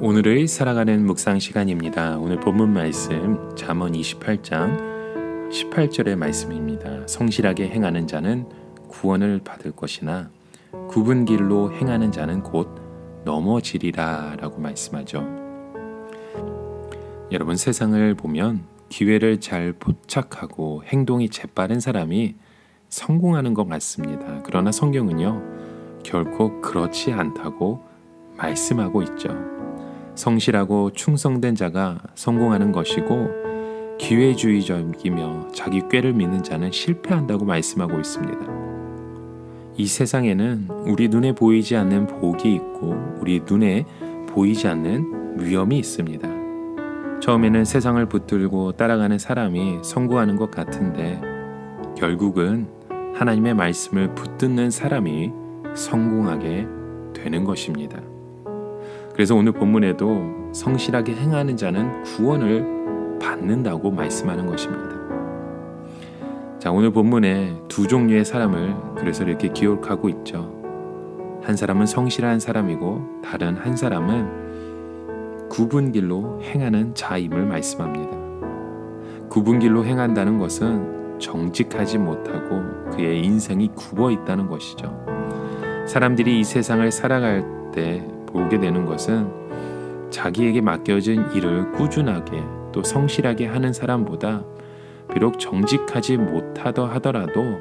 오늘을 살아가는 묵상 시간입니다. 오늘 본문 말씀 잠언 28장 18절의 말씀입니다. 성실하게 행하는 자는 구원을 받을 것이나 굽은 길로 행하는 자는 곧 넘어지리라 라고 말씀하죠. 여러분, 세상을 보면 기회를 잘 포착하고 행동이 재빠른 사람이 성공하는 것 같습니다. 그러나 성경은요, 결코 그렇지 않다고 말씀하고 있죠. 성실하고 충성된 자가 성공하는 것이고, 기회주의적이며 자기 꾀를 믿는 자는 실패한다고 말씀하고 있습니다. 이 세상에는 우리 눈에 보이지 않는 복이 있고 우리 눈에 보이지 않는 위험이 있습니다. 처음에는 세상을 붙들고 따라가는 사람이 성공하는 것 같은데, 결국은 하나님의 말씀을 붙드는 사람이 성공하게 되는 것입니다. 그래서 오늘 본문에도 성실하게 행하는 자는 구원을 받는다고 말씀하는 것입니다. 자, 오늘 본문에 두 종류의 사람을 그래서 이렇게 기록하고 있죠. 한 사람은 성실한 사람이고 다른 한 사람은 굽은 길로 행하는 자임을 말씀합니다. 굽은 길로 행한다는 것은 정직하지 못하고 그의 인생이 굽어 있다는 것이죠. 사람들이 이 세상을 살아갈 때 보게 되는 것은 자기에게 맡겨진 일을 꾸준하게 또 성실하게 하는 사람보다 비록 정직하지 못하더 하더라도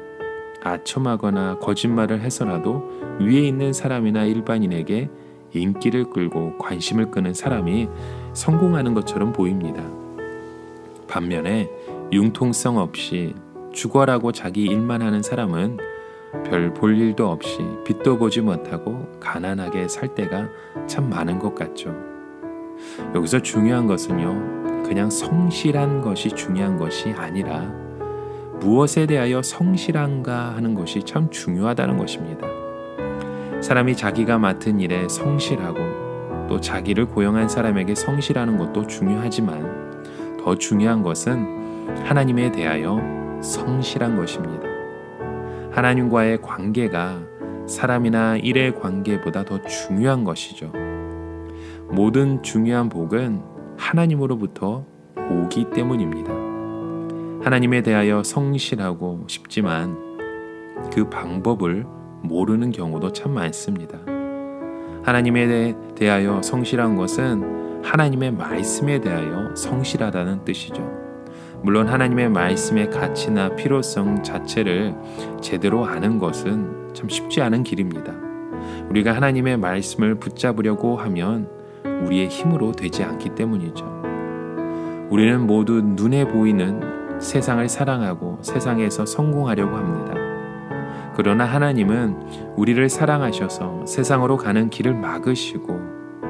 아첨하거나 거짓말을 해서라도 위에 있는 사람이나 일반인에게 인기를 끌고 관심을 끄는 사람이 성공하는 것처럼 보입니다. 반면에 융통성 없이 죽어라고 자기 일만 하는 사람은 별 볼 일도 없이 빛도 보지 못하고 가난하게 살 때가 참 많은 것 같죠. 여기서 중요한 것은요, 그냥 성실한 것이 중요한 것이 아니라 무엇에 대하여 성실한가 하는 것이 참 중요하다는 것입니다. 사람이 자기가 맡은 일에 성실하고 또 자기를 고용한 사람에게 성실하는 것도 중요하지만 더 중요한 것은 하나님에 대하여 성실한 것입니다. 하나님과의 관계가 사람이나 일의 관계보다 더 중요한 것이죠. 모든 중요한 복은 하나님으로부터 오기 때문입니다. 하나님에 대하여 성실하고 싶지만 그 방법을 모르는 경우도 참 많습니다. 하나님에 대하여 성실한 것은 하나님의 말씀에 대하여 성실하다는 뜻이죠. 물론 하나님의 말씀의 가치나 필요성 자체를 제대로 아는 것은 참 쉽지 않은 길입니다. 우리가 하나님의 말씀을 붙잡으려고 하면 우리의 힘으로 되지 않기 때문이죠. 우리는 모두 눈에 보이는 세상을 사랑하고 세상에서 성공하려고 합니다. 그러나 하나님은 우리를 사랑하셔서 세상으로 가는 길을 막으시고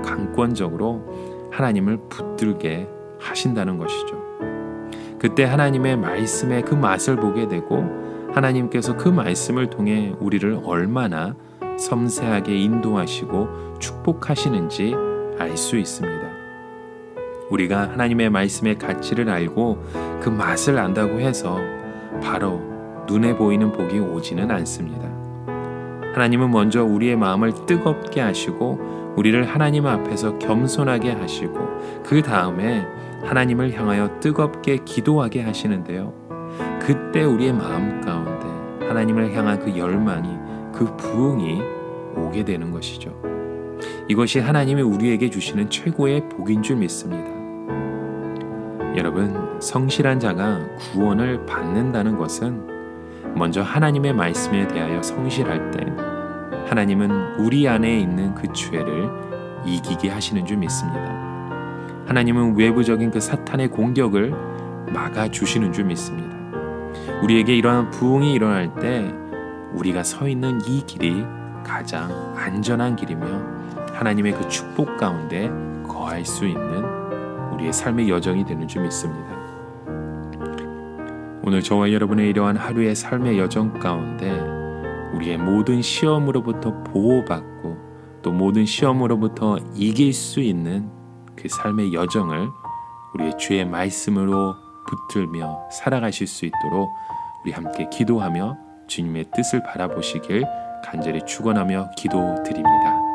강권적으로 하나님을 붙들게 하신다는 것이죠. 그때 하나님의 말씀의 그 맛을 보게 되고 하나님께서 그 말씀을 통해 우리를 얼마나 섬세하게 인도하시고 축복하시는지 알 수 있습니다. 우리가 하나님의 말씀의 가치를 알고 그 맛을 안다고 해서 바로 눈에 보이는 복이 오지는 않습니다. 하나님은 먼저 우리의 마음을 뜨겁게 하시고 우리를 하나님 앞에서 겸손하게 하시고 그 다음에 하나님을 향하여 뜨겁게 기도하게 하시는데요. 그때 우리의 마음 가운데 하나님을 향한 그 열망이, 그 부흥이 오게 되는 것이죠. 이것이 하나님이 우리에게 주시는 최고의 복인 줄 믿습니다. 여러분, 성실한 자가 구원을 받는다는 것은 먼저 하나님의 말씀에 대하여 성실할 때 하나님은 우리 안에 있는 그 죄를 이기게 하시는 줄 믿습니다. 하나님은 외부적인 그 사탄의 공격을 막아주시는 줄 믿습니다. 우리에게 이러한 부흥이 일어날 때 우리가 서 있는 이 길이 가장 안전한 길이며 하나님의 그 축복 가운데 거할 수 있는 우리의 삶의 여정이 되는 줄 믿습니다. 오늘 저와 여러분의 이러한 하루의 삶의 여정 가운데 우리의 모든 시험으로부터 보호받고 또 모든 시험으로부터 이길 수 있는 그 삶의 여정을 우리의 주의 말씀으로 붙들며 살아가실 수 있도록 우리 함께 기도하며 주님의 뜻을 바라보시길 간절히 축원하며 기도드립니다.